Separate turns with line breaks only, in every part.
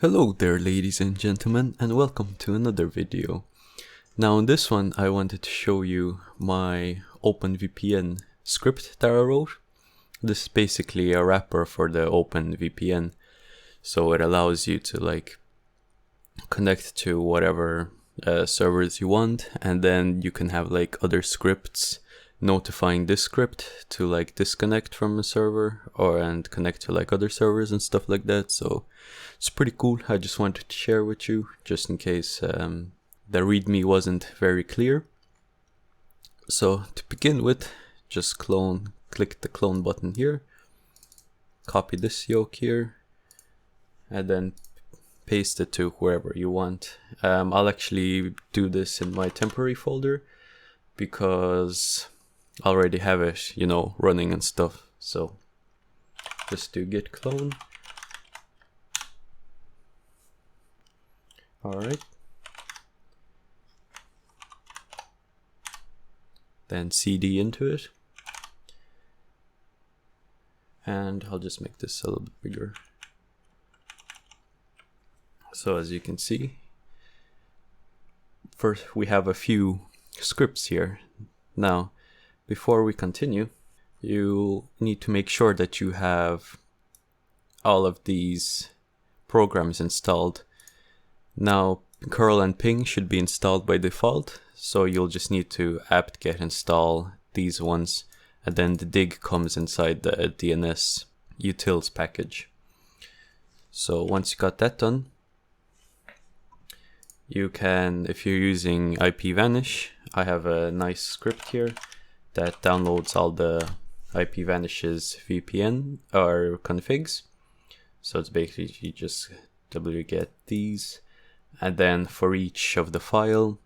Hello there, ladies and gentlemen, and welcome to another video. Now in this one I wanted to show you my OpenVPN script that I wrote. This is basically a wrapper for the OpenVPN, so it allows you to connect to whatever servers you want, and then you can have other scripts notifying this script to disconnect from a server and connect to other servers and stuff like that. So it's pretty cool. I just wanted to share with you just in case the readme wasn't very clear. So to begin with, just click the clone button here, copy this yoke here, and then paste it to wherever you want. I'll actually do this in my temporary folder because I already have it, running and stuff. So just do git clone. Alright. Then cd into it. And I'll just make this a little bit bigger. So as you can see, first we have a few scripts here. Now, before we continue, you need to make sure that you have all of these programs installed. Now, curl and ping should be installed by default, so you'll just need to apt-get install these ones, and then the dig comes inside the DNS utils package. So once you got that done, you can, if you're using ipvanish, I have a nice script here that downloads all the ipvanish's VPN or configs. So it's basically you just wget these, and then for each of the file,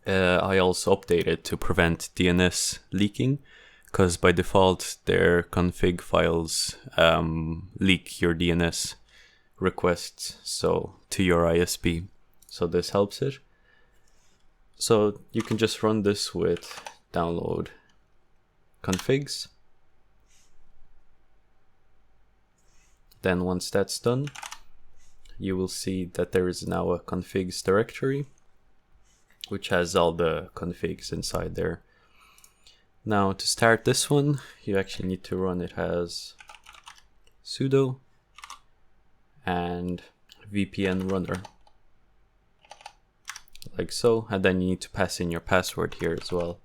I also update it to prevent DNS leaking, because by default their config files leak your DNS requests to your ISP. So this helps it. So you can just run this with download configs. Then once that's done, you will see that there is now a configs directory, which has all the configs inside there. Now to start this one, you actually need to run it as sudo and VPN runner, like so, and then you need to pass in your password here as well.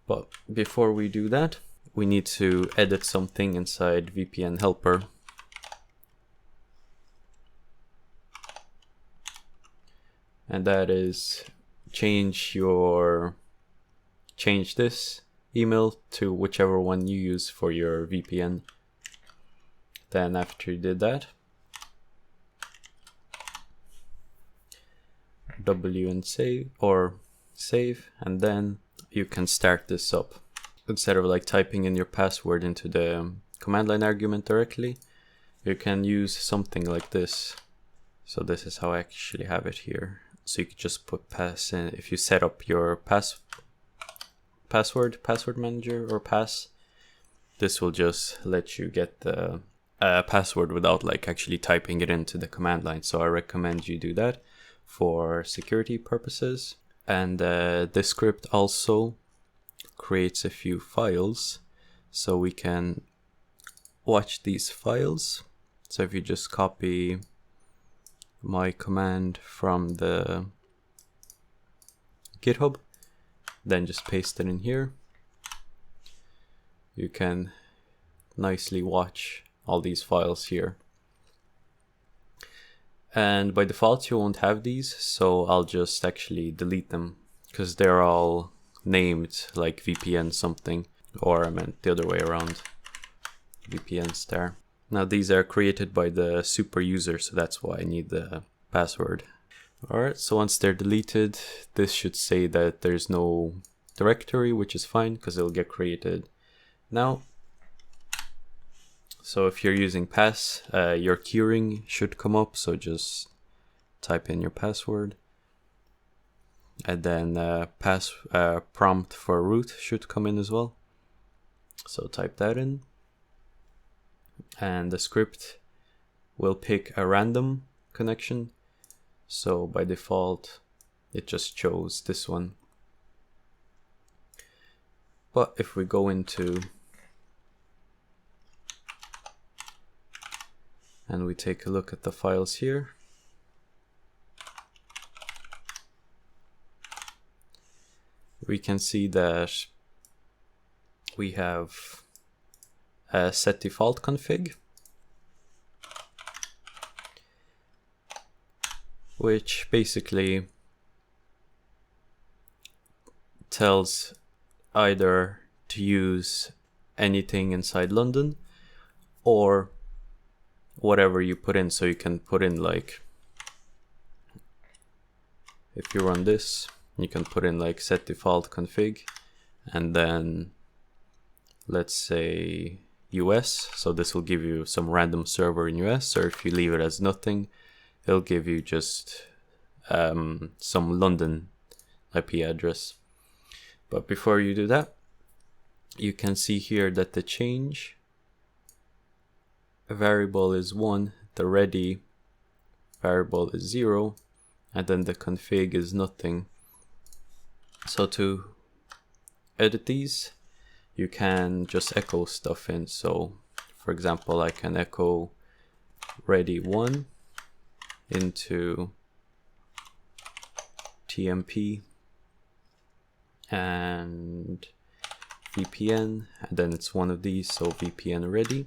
But before we do that, we need to edit something inside VPN helper. And that is change this email to whichever one you use for your VPN. Then after you did that, W and save, and then you can start this up. Instead of typing in your password into the command line argument directly, you can use something like this. So this is how I actually have it here. So you could just put pass in. If you set up your password manager or pass, this will just let you get the password without actually typing it into the command line. So I recommend you do that for security purposes. And this script also creates a few files, so we can watch these files. So if you just copy my command from the GitHub, then just paste it in here, you can nicely watch all these files here. And by default you won't have these, so I'll just actually delete them because they're all named like VPN something, or I meant the other way around, VPN star. Now these are created by the super user, so that's why I need the password. Alright, so once they're deleted, this should say that there's no directory, which is fine because it'll get created now. So if you're using pass, your keyring should come up, so just type in your password. And then prompt for root should come in as well. So type that in. And the script will pick a random connection. So by default, it just chose this one. But if we go into and we take a look at the files here, we can see that we have a set default config, which basically tells either to use anything inside London or whatever you put in. So you can put in, like, if you run this, you can put in like set default config and then let's say US. So this will give you some random server in US, or if you leave it as nothing, it'll give you just some London IP address. But before you do that, you can see here that the change variable is 1, the ready variable is 0, and then the config is nothing. So to edit these, you can just echo stuff in. So for example, I can echo ready 1 into TMP and VPN, and then it's one of these, so VPN ready.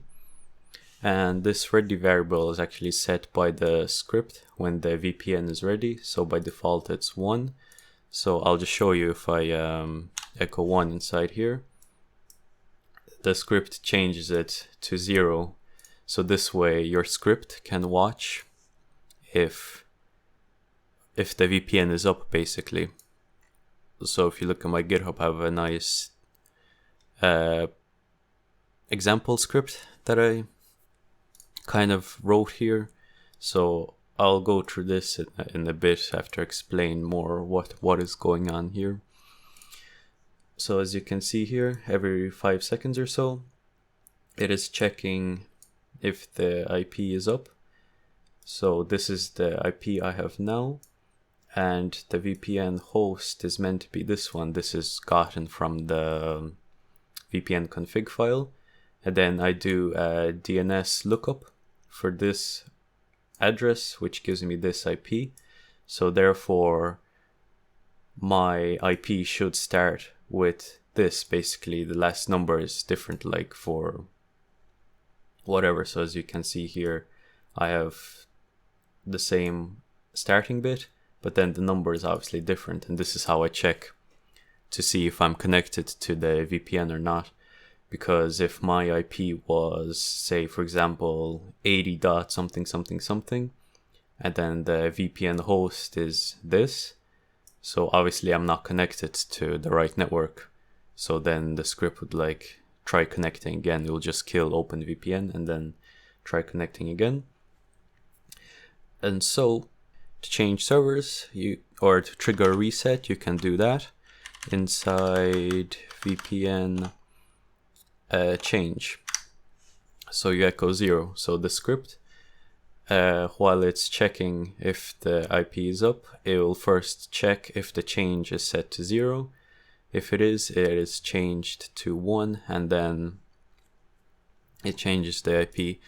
And this ready variable is actually set by the script when the VPN is ready, so by default it's 1. So I'll just show you if I echo 1 inside here, the script changes it to 0. So this way your script can watch if the VPN is up, basically. So if you look at my GitHub, I have a nice example script that I kind of wrote here. So I'll go through this in a bit after explain more what is going on here. So as you can see here, every 5 seconds or so, it is checking if the IP is up. So this is the IP I have now, and the VPN host is meant to be this one. This is gotten from the VPN config file, and then I do a DNS lookup for this address, which gives me this IP. So therefore my IP should start with this. Basically the last number is different, like for whatever. So as you can see here, I have the same starting bit, but then the number is obviously different, and this is how I check to see if I'm connected to the VPN or not. Because if my IP was, say for example, 80 dot something something something, and then the VPN host is this, so obviously I'm not connected to the right network. So then the script would like try connecting again. It will just kill OpenVPN and then try connecting again. And so to change servers, or to trigger a reset, you can do that inside VPN change. So you echo 0. So the script, while it's checking if the IP is up, it will first check if the change is set to 0. If it is changed to 1, and then it changes the IP.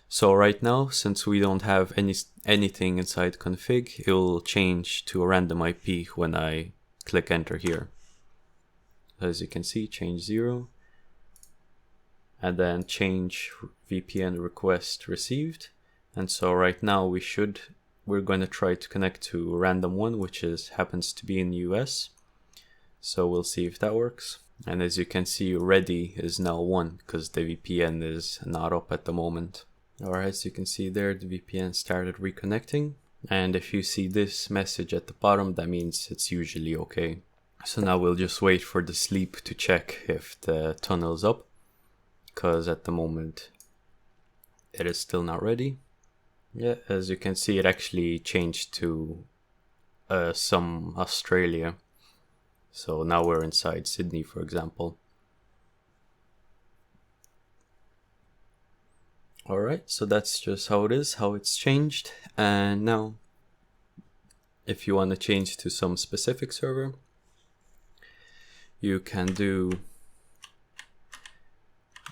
So right now, since we don't have anything inside config, it will change to a random IP when I click enter here. As you can see, change 0, and then change VPN request received. And so right now we're going to try to connect to a random one, which happens to be in the US. So we'll see if that works. And as you can see, ready is now 1 because the VPN is not up at the moment. Alright, as you can see there, the VPN started reconnecting. And if you see this message at the bottom, that means it's usually okay. So now we'll just wait for the sleep to check if the tunnel's up, because at the moment it is still not ready. Yeah, as you can see, it actually changed to some Australia. So now we're inside Sydney, for example. Alright, so that's just how it is, how it's changed. And now, if you want to change to some specific server, you can do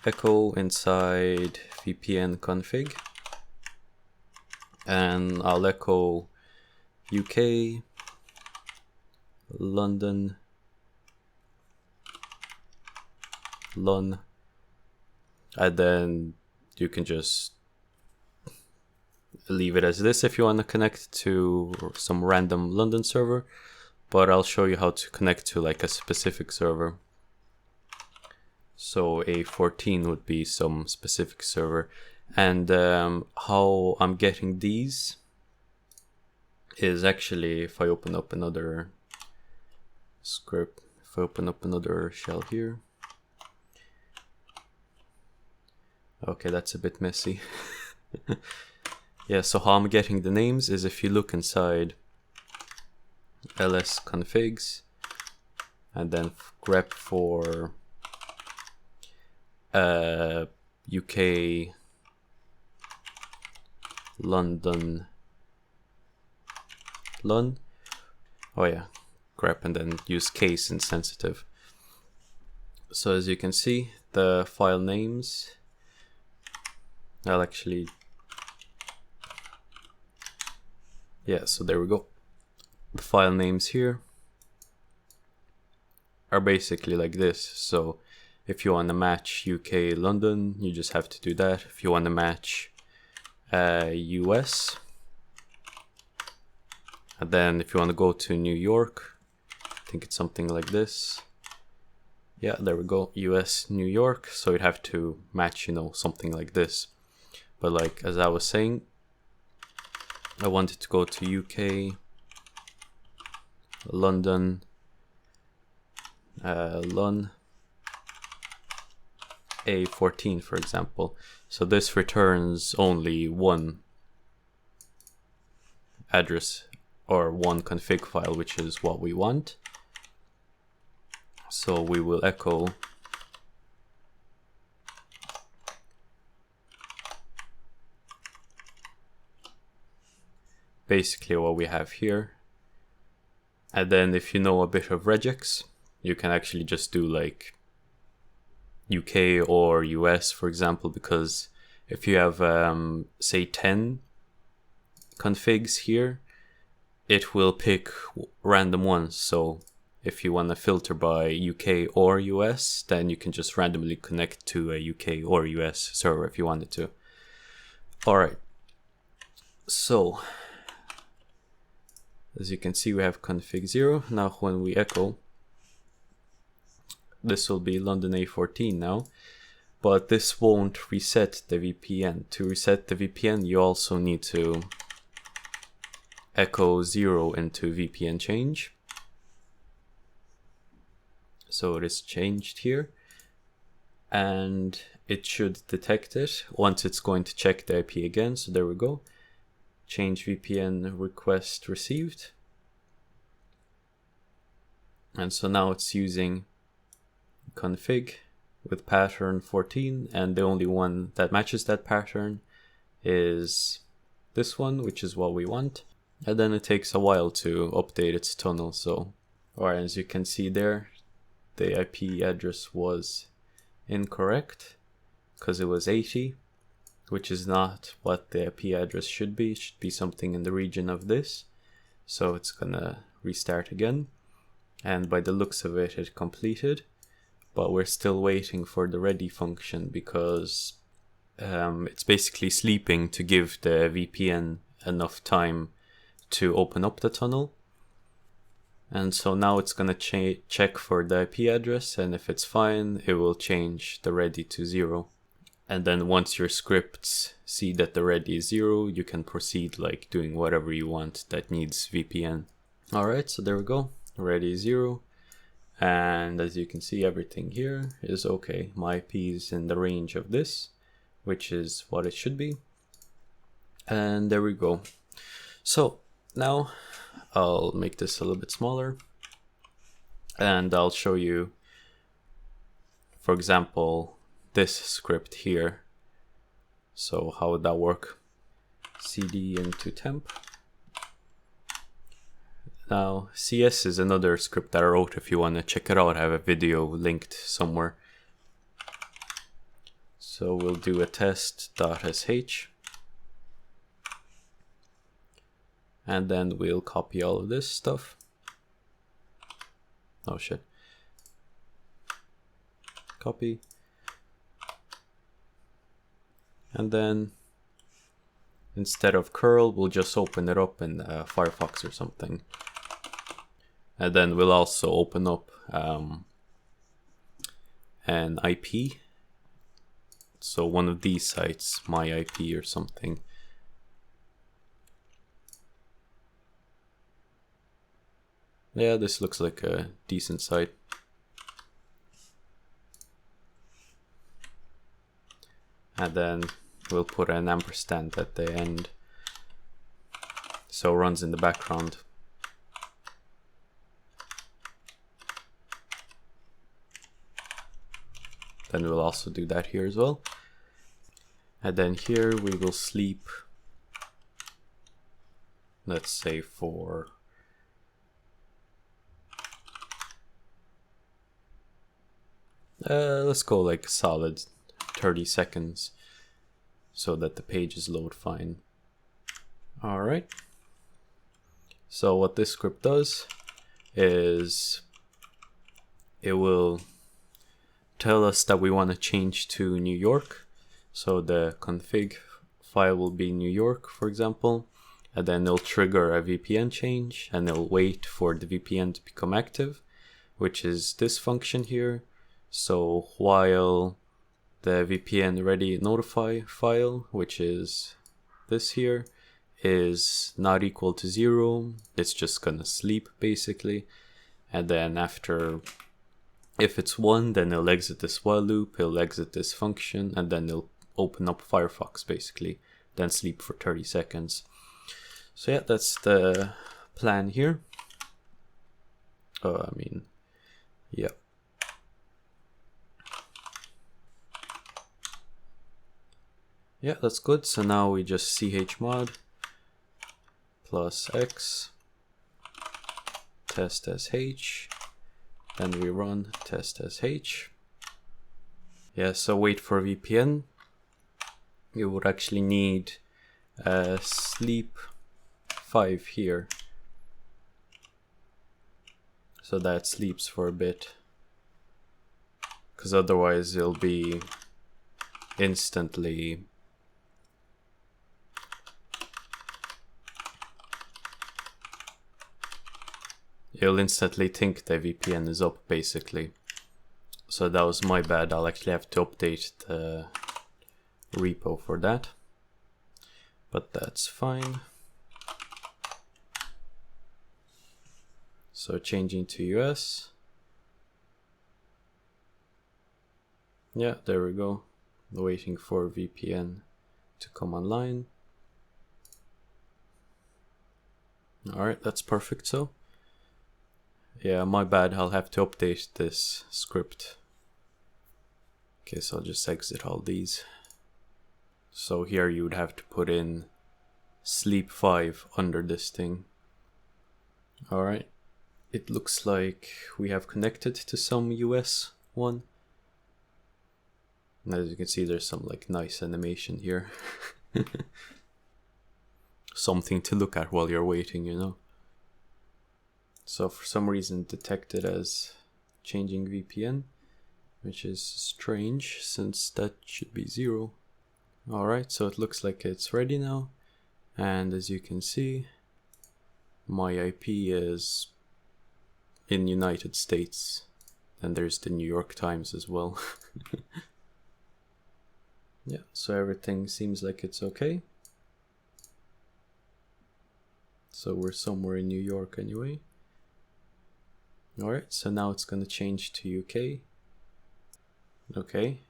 echo inside VPN config, and I'll echo UK, London, LON, and then you can just leave it as this if you want to connect to some random London server, but I'll show you how to connect to like a specific server. So A14 would be some specific server, and how I'm getting these is actually if I open up another script, if I open up another shell here. Okay, that's a bit messy. Yeah, so how I'm getting the names is if you look inside ls configs and then grep for UK, London, LON. Oh yeah, grep and then use case insensitive. So as you can see, the file names, I'll actually, yeah, so there we go. The file names here are basically like this. So if you want to match UK, London, you just have to do that. If you want to match US, and then if you want to go to New York, I think it's something like this. Yeah, there we go, US, New York. So you'd have to match, you know, something like this. But like, as I was saying, I wanted to go to UK, London, LON, A14, for example. So this returns only one address or one config file, which is what we want. So we will echo basically what we have here. And then if you know a bit of regex, you can actually just do like UK or US, for example, because if you have say 10 configs here, it will pick random ones. So if you want to filter by UK or US, then you can just randomly connect to a UK or US server if you wanted to. Alright, so as you can see, we have config 0. Now when we echo, this will be London A14 now, but this won't reset the VPN. To reset the VPN, you also need to echo 0 into VPN change. So it is changed here, and it should detect it once it's going to check the IP again. So there we go. Change VPN request received. And so now it's using config with pattern 14, and the only one that matches that pattern is this one, which is what we want. And then it takes a while to update its tunnel. So, alright, as you can see there, the IP address was incorrect because it was 80, which is not what the IP address should be. It should be something in the region of this. So it's gonna restart again. And by the looks of it, it completed. But we're still waiting for the ready function because it's basically sleeping to give the VPN enough time to open up the tunnel. And so now it's gonna check for the IP address, and if it's fine, it will change the ready to 0. And then once your scripts see that the ready is 0, you can proceed like doing whatever you want that needs VPN. Alright, so there we go, ready is 0. And as you can see, everything here is okay. My IP is in the range of this, which is what it should be. And there we go. So now I'll make this a little bit smaller, and I'll show you, for example, this script here. So how would that work? cd into temp. Now CS is another script that I wrote. If you want to check it out, I have a video linked somewhere. So we'll do a test.sh, and then we'll copy all of this stuff. Oh shit. Copy. And then instead of curl, we'll just open it up in Firefox or something. And then we'll also open up an IP. So one of these sites, my IP or something. Yeah, this looks like a decent site. And then we'll put an ampersand at the end, so it runs in the background. Then we'll also do that here as well. And then here we will sleep, let's say for let's go like solid 30 seconds so that the pages load fine. All right. So what this script does is it will tell us that we want to change to New York. So the config file will be New York, for example, and then it'll trigger a VPN change and it'll wait for the VPN to become active, which is this function here. So while the VPN ready notify file, which is this here, is not equal to 0, it's just gonna sleep basically. And then after, if it's 1, then it'll exit this while loop, it'll exit this function, and then it'll open up Firefox basically, then sleep for 30 seconds. So yeah, that's the plan here. Yeah. Yeah, that's good. So now we just chmod +x test sh, then we run test sh. Yeah, so wait for VPN. You would actually need sleep 5 here, so that sleeps for a bit, because otherwise it'll be instantly think the VPN is up basically. So that was my bad. I'll actually have to update the repo for that, but that's fine. So changing to US. Yeah, there we go. Waiting for VPN to come online. All right, that's perfect. So yeah, my bad. I'll have to update this script. Okay, so I'll just exit all these. So here you would have to put in sleep 5 under this thing. All right. It looks like we have connected to some US one. And as you can see, there's some like nice animation here. Something to look at while you're waiting, you know. So for some reason detected as changing VPN, which is strange since that should be 0. Alright, so it looks like it's ready now. And as you can see, my IP is in United States. And there's the New York Times as well. Yeah, so everything seems like it's okay. So we're somewhere in New York anyway. Alright, so now it's going to change to UK. Okay.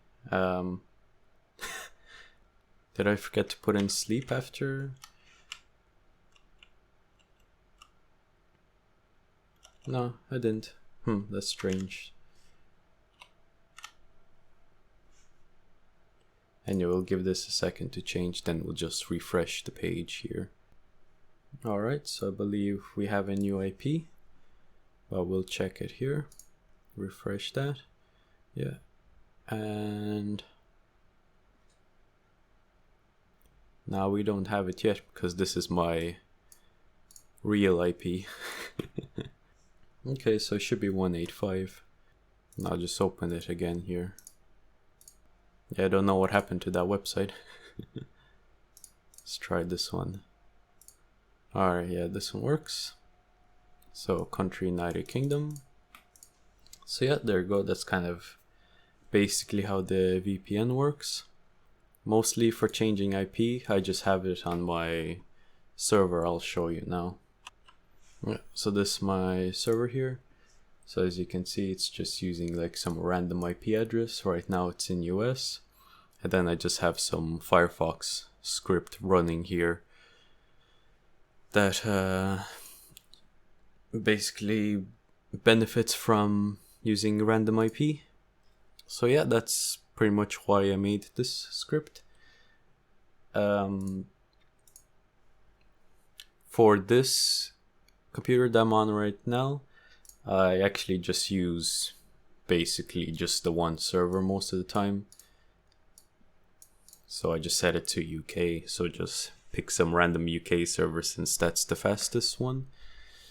Did I forget to put in sleep after? No, I didn't. That's strange. and you will give this a second to change, then we'll just refresh the page here. Alright, so I believe we have a new IP. Well, we'll check it here. Refresh that. Yeah. And now we don't have it yet because this is my real IP. Okay, so it should be 185. Now just open it again here. Yeah, I don't know what happened to that website. Let's try this one. Alright, yeah, this one works. So country United Kingdom. So yeah, there you go. That's kind of basically how the VPN works. Mostly for changing IP, I just have it on my server. I'll show you now. Yeah, so this is my server here. So as you can see, it's just using like some random IP address. Right now it's in US. And then I just have some Firefox script running here that basically benefits from using random IP. So yeah, that's pretty much why I made this script. For this computer that I'm on right now, I actually just use basically just the one server most of the time. So I just set it to UK, so just pick some random UK server since that's the fastest one.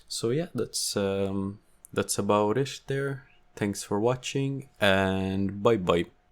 So yeah, that's about it there. Thanks for watching, and bye bye.